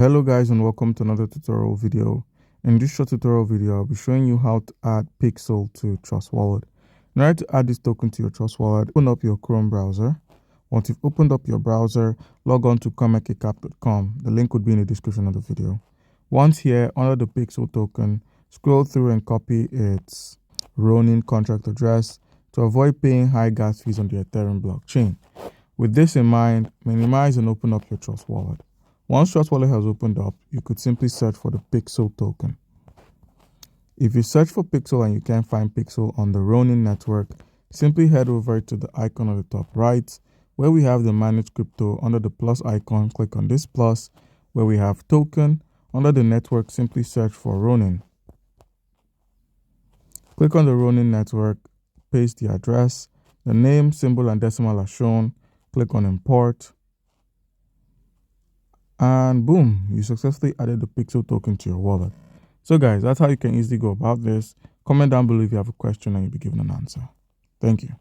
Hello guys, and welcome to another tutorial video. In this short tutorial video, I'll be showing you how to add Pixel to Trust Wallet. In order to add this token to your Trust Wallet, open up your Chrome browser. Once you've opened up your browser, log on to coinmarketcap.com. The link would be in the description of the video. Once here, under the Pixel token, scroll through and copy its Ronin contract address to avoid paying high gas fees on the Ethereum blockchain. With this in mind, minimize and open up your Trust Wallet. Once Trust Wallet has opened up, you could simply search for the Pixel token. If you search for Pixel and you can't find Pixel on the Ronin network, simply head over to the icon on the top right, where we have the Manage Crypto. Under the plus icon, click on this plus, where we have token. Under the network, simply search for Ronin. Click on the Ronin network, paste the address, the name, symbol, and decimal are shown. Click on import. And boom, you successfully added the Pixel token to your wallet. So guys, that's how you can easily go about this. Comment down below if you have a question and you'll be given an answer. Thank you.